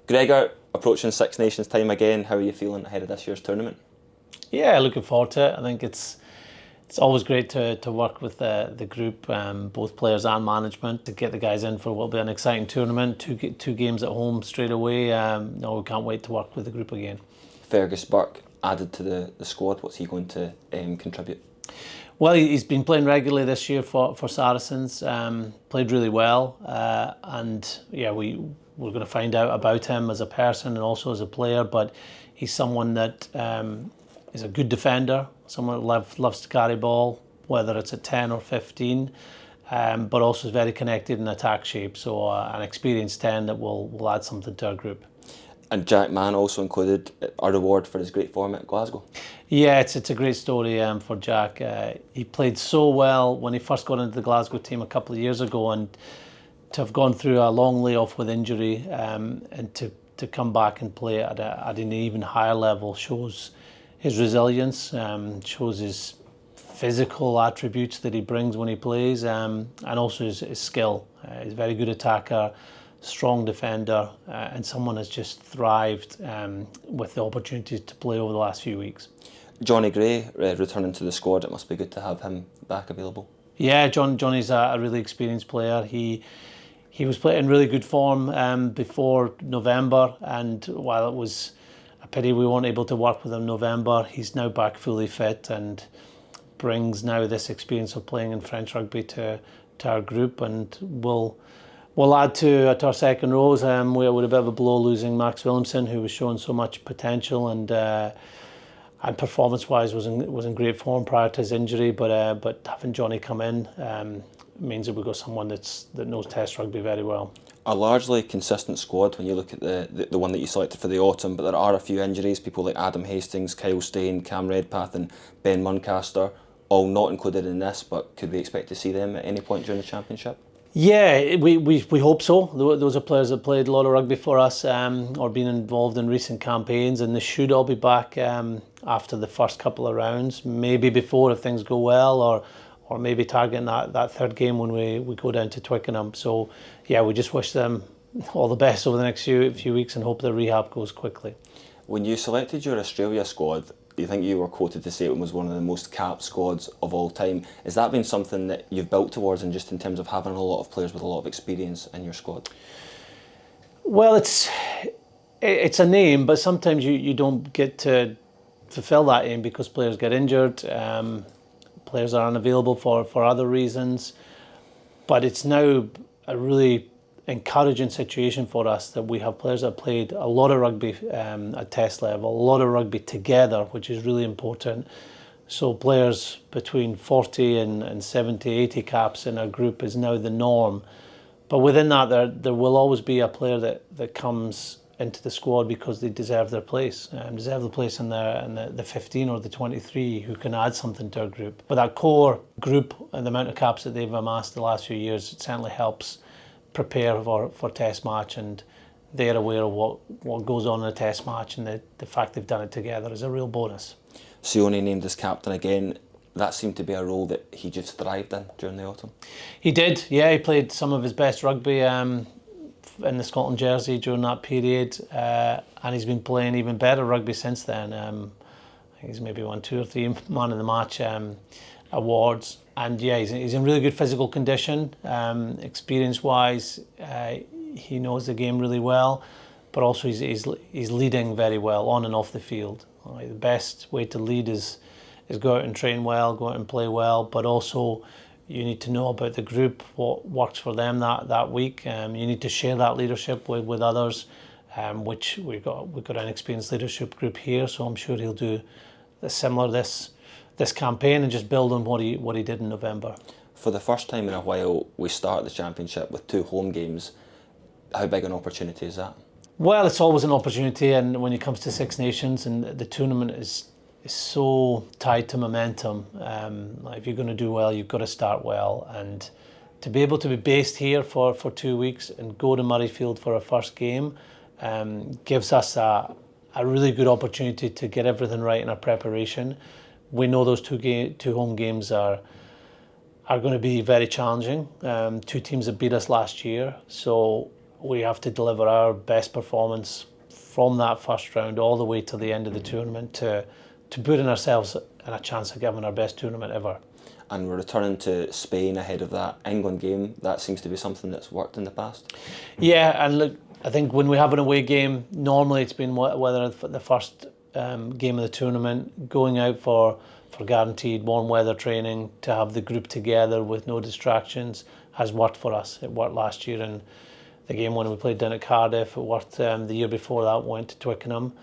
Gregor, approaching Six Nations time again, how are you feeling ahead of this year's tournament? Yeah, looking forward to it. I think it's always great to work with the group, both players and management, to get the guys in for what will be an exciting tournament. Two games at home straight away. No, we can't wait to work with the group again. Fergus Burke added to the squad. What's he going to contribute? Well, he's been playing regularly this year for Saracens. Played really well, and yeah, we're going to find out about him as a person and also as a player. But he's someone that is a good defender, someone that loves to carry ball, whether it's at 10 or 15, but also is very connected in attack shape. So an experienced 10 that will add something to our group. And Jack Mann also included a reward for his great form at Glasgow. Yeah, it's a great story for Jack. He played so well when he first got into the Glasgow team a couple of years ago, and to have gone through a long layoff with injury and to come back and play at an even higher level shows his resilience, shows his physical attributes that he brings when he plays, and also his skill. He's a very good attacker, strong defender, and someone has just thrived with the opportunities to play over the last few weeks. Johnny Gray returning to the squad, it must be good to have him back available. Yeah, Johnny's a really experienced player. He was playing in really good form before November, and while it was a pity we weren't able to work with him in November, he's now back fully fit and brings now this experience of playing in French rugby to our group, and we'll add to our second rows. We had a bit of a blow losing Max Williamson, who was showing so much potential and performance-wise was in great form prior to his injury. But having Johnny come in means that we've got someone that knows Test rugby very well. A largely consistent squad when you look at the one that you selected for the autumn, but there are a few injuries. People like Adam Hastings, Kyle Steyn, Cam Redpath and Ben Muncaster, all not included in this, but could we expect to see them at any point during the championship? Yeah, we hope so. Those are players that played a lot of rugby for us or been involved in recent campaigns, and they should all be back after the first couple of rounds, maybe before if things go well, or maybe targeting that third game when we go down to Twickenham. So yeah, we just wish them all the best over the next few weeks and hope the rehab goes quickly. When you selected your Australia squad, you think you were quoted to say it was one of the most capped squads of all time. Has that been something that you've built towards, and just in terms of having a lot of players with a lot of experience in your squad? Well, it's a name, but sometimes you don't get to fulfill that aim because players get injured, players are unavailable for other reasons. But it's now a really encouraging situation for us that we have players that played a lot of rugby at Test level, a lot of rugby together, which is really important. So players between 40 and 70, 80 caps in our group is now the norm. But within that, there will always be a player that comes into the squad because they deserve their place, deserve the place in the 15 or the 23 who can add something to our group. But that core group and the amount of caps that they've amassed the last few years, it certainly helps prepare for Test match, and they're aware of what goes on in a Test match, and the fact they've done it together is a real bonus. Sione named as captain again. That seemed to be a role that he just thrived in during the autumn. He did, yeah. He played some of his best rugby in the Scotland jersey during that period, and he's been playing even better rugby since then. I think he's maybe won 2 or 3 man of the match awards. And yeah, he's in really good physical condition. Experience-wise, he knows the game really well, but also he's leading very well on and off the field. The best way to lead is go out and train well, go out and play well, but also you need to know about the group, what works for them that week. You need to share that leadership with others, which we've got an experienced leadership group here, so I'm sure he'll do similar this campaign and just build on what he did in November. For the first time in a while, we start the championship with 2 home games. How big an opportunity is that? Well, it's always an opportunity, and when it comes to Six Nations, and the tournament is so tied to momentum. If you're going to do well, you've got to start well, and to be able to be based here for 2 weeks and go to Murrayfield for our first game gives us a really good opportunity to get everything right in our preparation. We know those two home games are going to be very challenging. 2 teams that beat us last year, so we have to deliver our best performance from that first round all the way to the end of the tournament to put in ourselves in a chance of giving our best tournament ever. And we're returning to Spain ahead of that England game. That seems to be something that's worked in the past. Yeah, and look, I think when we have an away game, normally it's been whether the first game of the tournament, going out for guaranteed warm weather training, to have the group together with no distractions has worked for us. It worked last year in the game when we played down at Cardiff. It worked the year before that, went to Twickenham.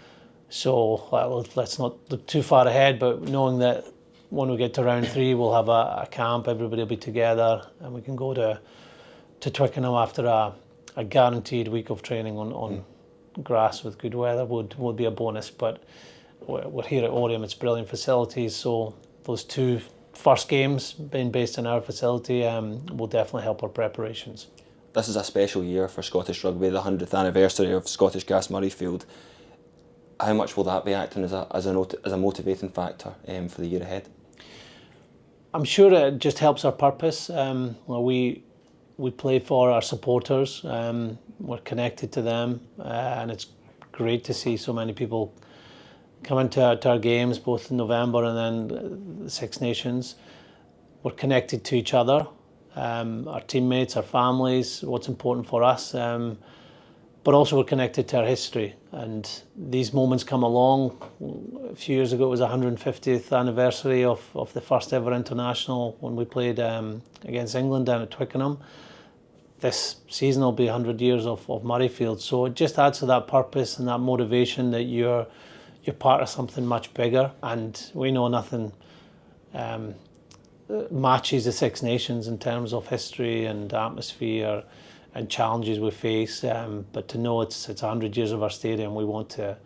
So let's not look too far ahead, but knowing that when we get to round 3, we'll have a camp, everybody will be together, and we can go to Twickenham after a guaranteed week of training on grass with good weather would be a bonus. But we're here at Oriam, it's brilliant facilities, so those 2 first games being based in our facility will definitely help our preparations. This is a special year for Scottish rugby, the 100th anniversary of Scottish Gas Murrayfield. How much will that be acting as a motivating factor for the year ahead? I'm sure it just helps our purpose. We play for our supporters. We're connected to them, and it's great to see so many people come into our games, both in November and then the Six Nations. We're connected to each other, our teammates, our families, what's important for us, but also we're connected to our history. And these moments come along. A few years ago it was 150th anniversary of the first ever international when we played against England down at Twickenham. This season will be 100 years of Murrayfield, so it just adds to that purpose and that motivation that you're part of something much bigger. And we know nothing matches the Six Nations in terms of history and atmosphere and challenges we face, but to know it's 100 years of our stadium, we want to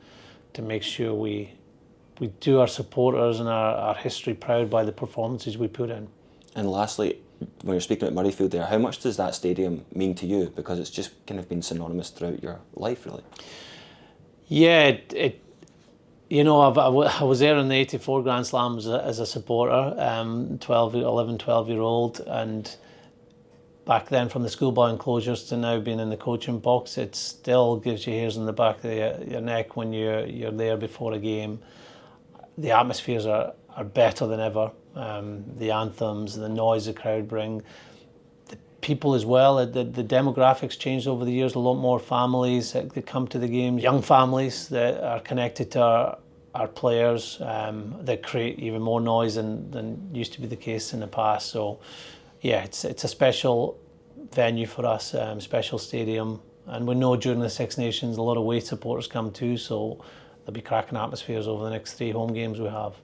make sure we do our supporters and our history proud by the performances we put in. And lastly, when you're speaking about Murrayfield there, how much does that stadium mean to you? Because it's just kind of been synonymous throughout your life, really. Yeah, I was there in the 84 Grand Slams as a supporter, 12-year-old, and back then from the schoolboy enclosures to now being in the coaching box, it still gives you hairs on the back of your neck when you're there before a game. The atmospheres are better than ever. The anthems, the noise the crowd bring, the people as well. The demographics changed over the years. A lot more families that come to the games, young families that are connected to our players, that create even more noise than used to be the case in the past. So yeah, it's a special venue for us, special stadium, and we know during the Six Nations a lot of away supporters come too, so there'll be cracking atmospheres over the next 3 home games we have.